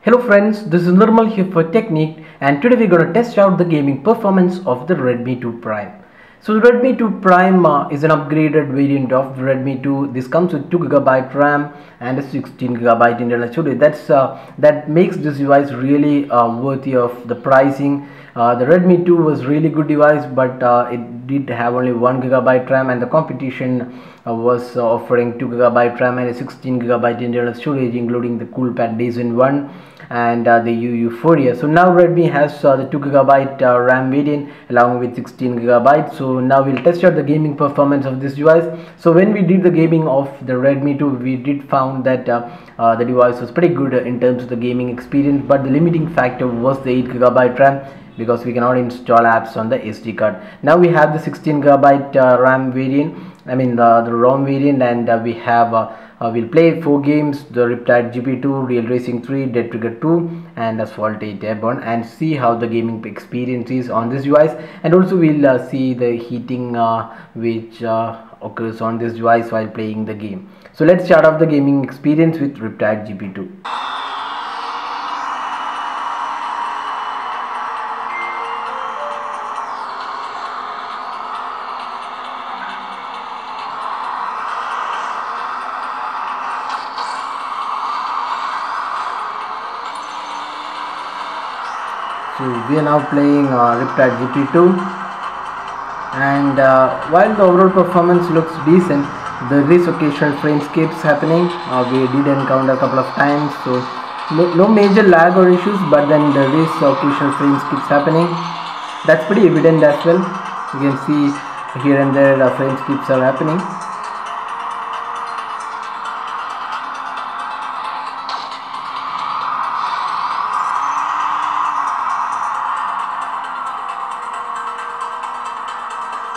Hello friends, this is Nirmal here for Technique, and today we're going to test out the gaming performance of the Redmi 2 Prime. So the Redmi 2 Prime is an upgraded variant of the Redmi 2. This comes with 2GB RAM and a 16GB internal storage. That makes this device really worthy of the pricing. The Redmi 2 was really good device, but it did have only 1GB RAM, and the competition was offering 2GB RAM and a 16GB internal storage, including the CoolPad Dazen 1 and the Euphoria. So now Redmi has the 2GB RAM variant along with 16GB. So now we'll test out the gaming performance of this device. So when we did the gaming of the Redmi 2, we did found that the device was pretty good in terms of the gaming experience, but the limiting factor was the 8GB RAM, because we cannot install apps on the SD card. Now we have the 16GB RAM variant, the ROM variant, and we have we'll play 4 games: the Riptide GP2, Real Racing 3, Dead Trigger 2 and Asphalt 8 Airborne, and see how the gaming experience is on this device. And also we'll see the heating which occurs on this device while playing the game. So let's start off the gaming experience with Riptide GP2. So we are now playing Riptide GP2, and while the overall performance looks decent, there is occasional frame skips happening. We did encounter a couple of times, so no major lag or issues, but then there is occasional frame skips happening. That's pretty evident as well. You can see here and there frame skips are happening.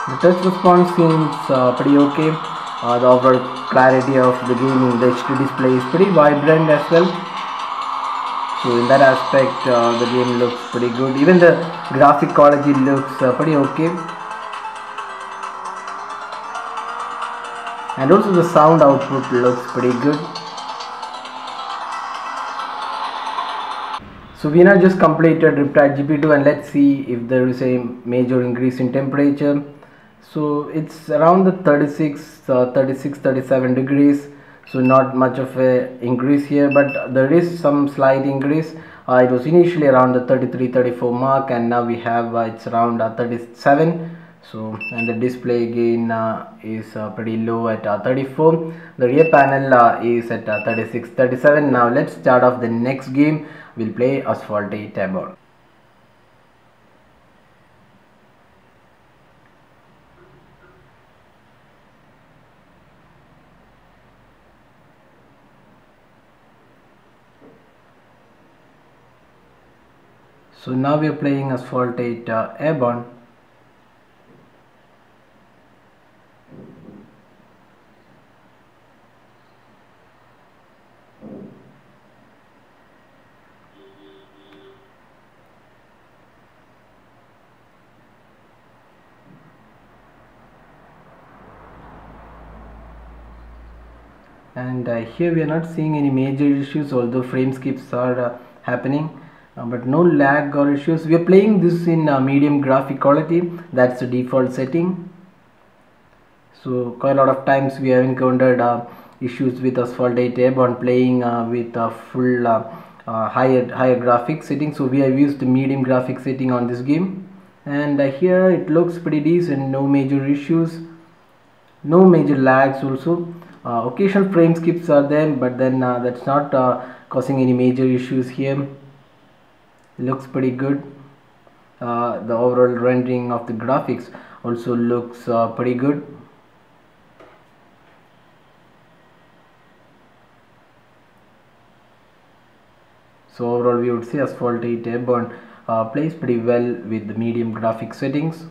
The touch response seems pretty okay. The overall clarity of the gaming, the HD display is pretty vibrant as well. So in that aspect, the game looks pretty good. Even the graphic quality looks pretty okay. And also the sound output looks pretty good. So we now just completed Riptide GP2, and let's see if there is a major increase in temperature. So it's around the 37 degrees, so not much of a increase here, but there is some slight increase. It was initially around the 33-34 mark, and now we have it's around 37. So, and the display again is pretty low at 34. The rear panel is at 36-37. Now let's start off the next game. We'll play Asphalt 8 Airborne. So now we are playing Asphalt 8 Airborne. And here we are not seeing any major issues, although frame skips are happening. But no lag or issues. We are playing this in medium graphic quality. That's the default setting. So quite a lot of times we have encountered issues with Asphalt 8 Airborne playing with full higher graphic setting. So we have used the medium graphic setting on this game, and here it looks pretty decent. No major issues, no major lags also. Occasional frame skips are there, but then that's not causing any major issues here. Looks pretty good. The overall rendering of the graphics also looks pretty good. So overall we would say Asphalt 8 Airborne plays pretty well with the medium graphic settings.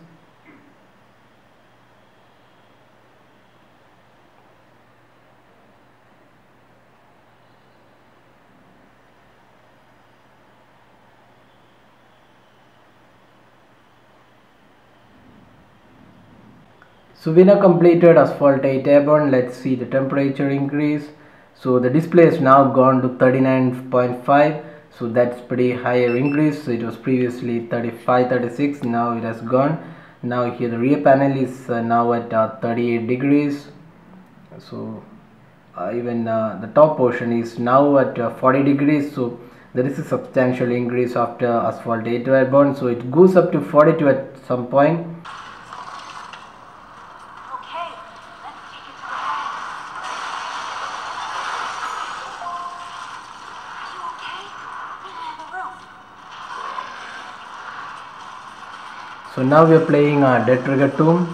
So we now completed Asphalt 8 Airborne. Let's see the temperature increase. So the display has now gone to 39.5. So that's pretty higher increase. So it was previously 35, 36. Now it has gone. Now here the rear panel is now at 38 degrees. So even the top portion is now at 40 degrees. So there is a substantial increase after asphalt 8 wire bond. So it goes up to 42 at some point. So now we are playing Dead Trigger 2.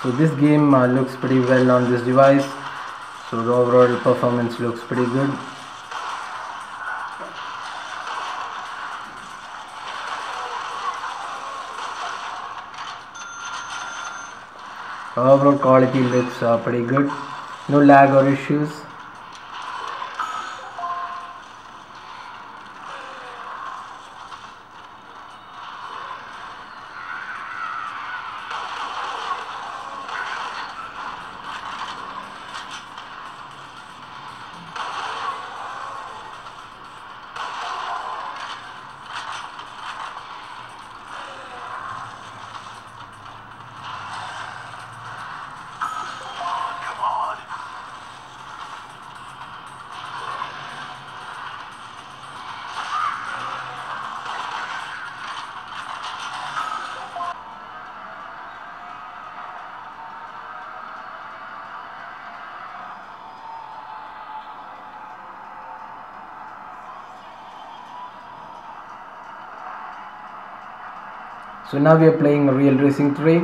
So this game looks pretty well on this device. So the overall performance looks pretty good. Overall quality looks pretty good. No lag or issues. So now we are playing Real Racing 3.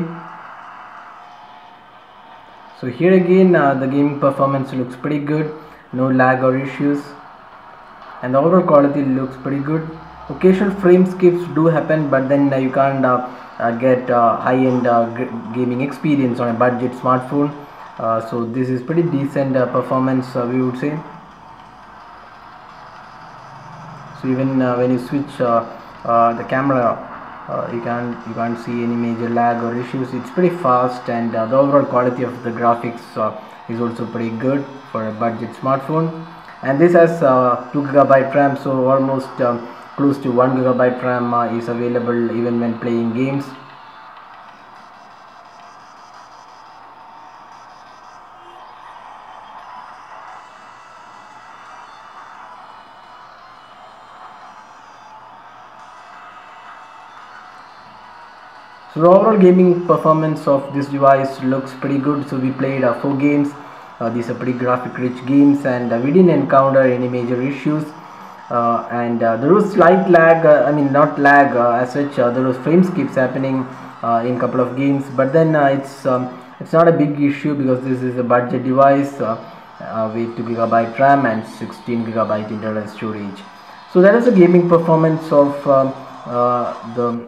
So here again the gaming performance looks pretty good, no lag or issues, and the overall quality looks pretty good. Occasional frame skips do happen, but then you can't get high-end gaming experience on a budget smartphone. So this is pretty decent performance, we would say. So even when you switch the camera, you can't see any major lag or issues. It's pretty fast, and the overall quality of the graphics is also pretty good for a budget smartphone. And this has 2GB RAM, so almost close to 1GB RAM is available even when playing games. So the overall gaming performance of this device looks pretty good. So we played 4 games. These are pretty graphic rich games, and we didn't encounter any major issues. And there was slight lag, I mean not lag as such, there was frame skips happening in couple of games, but then it's not a big issue because this is a budget device with 2GB RAM and 16GB internal storage. So that is the gaming performance of the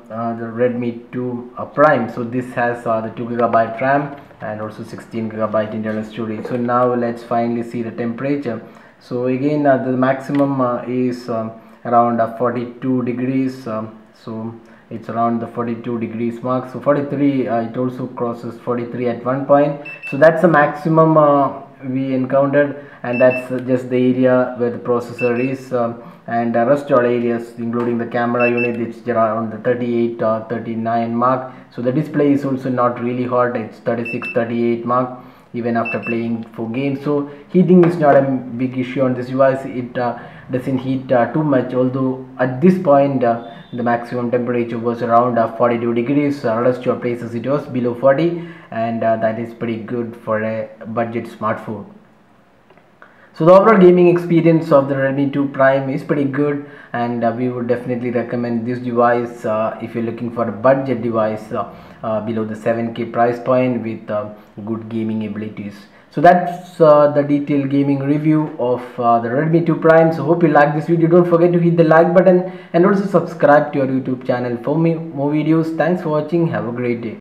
Redmi 2 Prime. So this has the 2GB RAM and also 16GB internal storage. So now let's finally see the temperature. So again the maximum is around 42 degrees. So it's around the 42 degrees mark. So 43, it also crosses 43 at one point. So that's the maximum we encountered, and that's just the area where the processor is, and the rest all areas including the camera unit, it's around the 38 or 39 mark. So the display is also not really hot, it's 36, 38 mark even after playing 4 games. So heating is not a big issue on this device. It doesn't heat too much, although at this point the maximum temperature was around 42 degrees. Rest your places it was below 40, and that is pretty good for a budget smartphone. So the overall gaming experience of the Redmi 2 Prime is pretty good, and we would definitely recommend this device if you're looking for a budget device below the 7K price point with good gaming abilities. So that's the detailed gaming review of the Redmi 2 Prime. So hope you like this video. Don't forget to hit the like button and also subscribe to our YouTube channel for more videos. Thanks for watching. Have a great day.